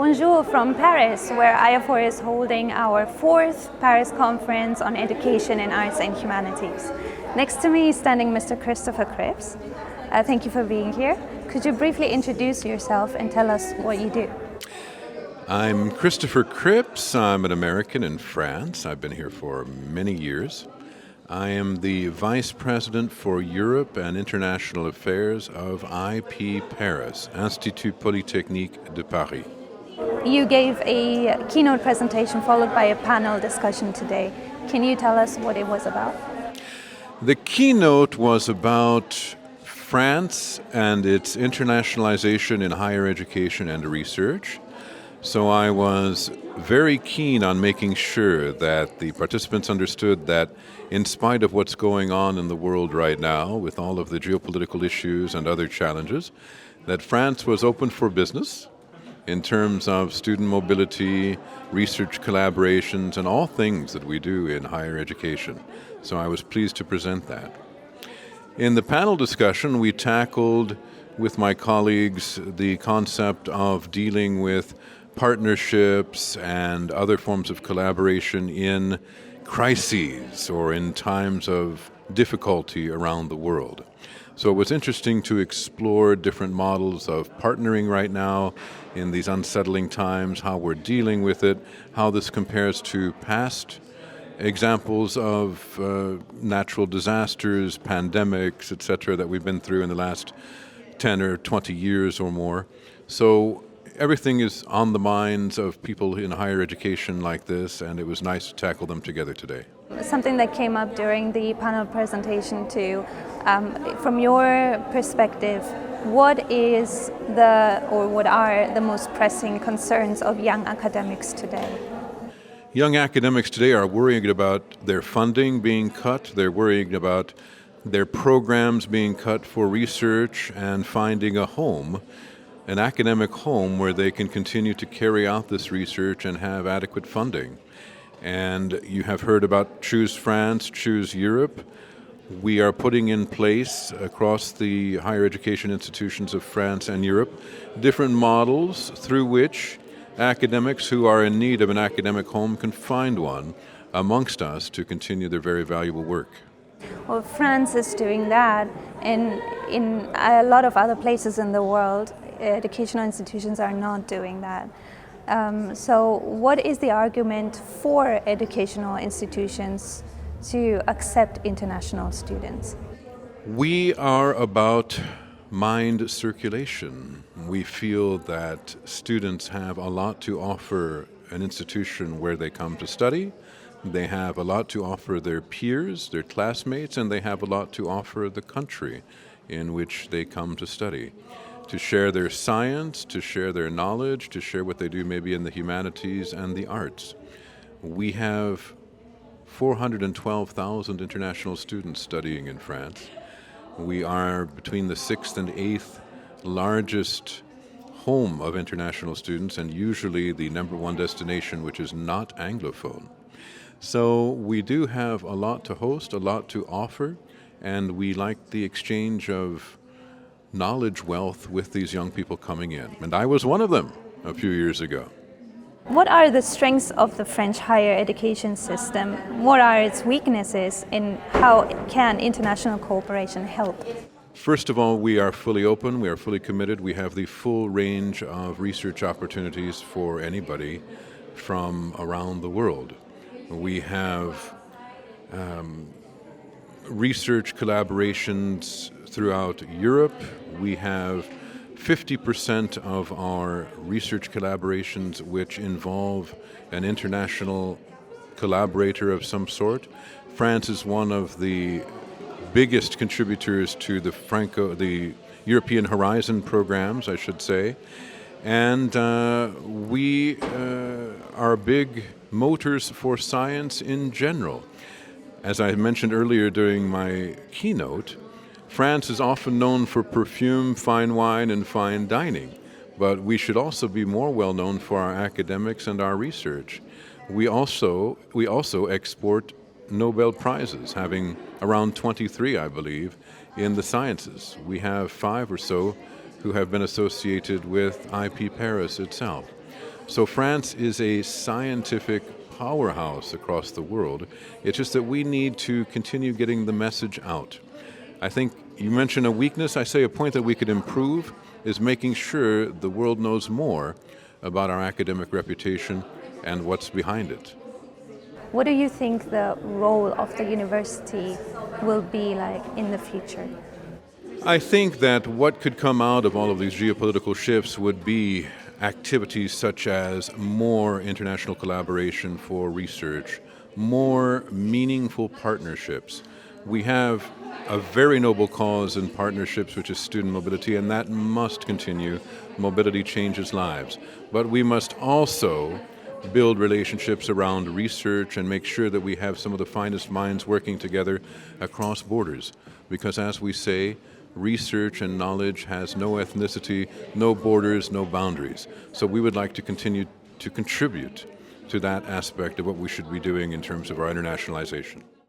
Bonjour from Paris, where IAFOR is holding our 4th Paris Conference on Education in Arts and Humanities. Next to me is standing Mr. Christopher Cripps. Thank you for being here. Could you briefly introduce yourself and tell us what you do? I'm Christopher Cripps. I'm an American in France. I've been here for many years. I am the Vice President for Europe and International Affairs of IP Paris, Institut Polytechnique de Paris. You gave a keynote presentation followed by a panel discussion today. Can you tell us what it was about? The keynote was about France and its internationalization in higher education and research. So I was very keen on making sure that the participants understood that in spite of what's going on in the world right now, with all of the geopolitical issues and other challenges, that France was open for business in terms of student mobility, research collaborations, and all things that we do in higher education. So I was pleased to present that. In the panel discussion, we tackled with my colleagues the concept of dealing with partnerships and other forms of collaboration in crises or in times of difficulty around the world. So it was interesting to explore different models of partnering right now in these unsettling times, how we're dealing with it, how this compares to past examples of natural disasters, pandemics, etc., that we've been through in the last 10 or 20 years or more. So everything is on the minds of people in higher education like this, and it was nice to tackle them together today. Something that came up during the panel presentation too, from your perspective, what are the most pressing concerns of young academics today? Young academics today are worrying about their funding being cut, they're worrying about their programs being cut for research and finding a home, an academic home where they can continue to carry out this research and have adequate funding. And you have heard about Choose France, Choose Europe. We are putting in place across the higher education institutions of France and Europe different models through which academics who are in need of an academic home can find one amongst us to continue their very valuable work. Well, France is doing that, and in a lot of other places in the world, educational institutions are not doing that. So what is the argument for educational institutions to accept international students? We are about mind circulation. We feel that students have a lot to offer an institution where they come to study. They have a lot to offer their peers, their classmates, and they have a lot to offer the country in which they come to study. To share their science, to share their knowledge, to share what they do maybe in the humanities and the arts. We have 412,000 international students studying in France. We are between the 6th and 8th largest home of international students, and usually the number one destination which is not Anglophone. So we do have a lot to host, a lot to offer, and we like the exchange of knowledge wealth with these young people coming in. And I was one of them a few years ago. What are the strengths of the French higher education system? What are its weaknesses, and how can international cooperation help? First of all, we are fully open, we are fully committed. We have the full range of research opportunities for anybody from around the world. We have research collaborations throughout Europe. We have 50% of our research collaborations which involve an international collaborator of some sort. France is one of the biggest contributors to the European Horizon programs, I should say. And we are big motors for science in general. As I mentioned earlier during my keynote, France is often known for perfume, fine wine, and fine dining, but we should also be more well known for our academics and our research. We also export Nobel Prizes, having around 23, I believe, in the sciences. We have 5 or so who have been associated with IP Paris itself. So France is a scientific powerhouse across the world. It's just that we need to continue getting the message out. I think you mentioned a weakness. I say a point that we could improve is making sure the world knows more about our academic reputation and what's behind it. What do you think the role of the university will be like in the future? I think that what could come out of all of these geopolitical shifts would be activities such as more international collaboration for research, more meaningful partnerships. We have a very noble cause in partnerships, which is student mobility, and that must continue. Mobility changes lives. But we must also build relationships around research and make sure that we have some of the finest minds working together across borders. Because as we say, research and knowledge has no ethnicity, no borders, no boundaries. So we would like to continue to contribute to that aspect of what we should be doing in terms of our internationalization.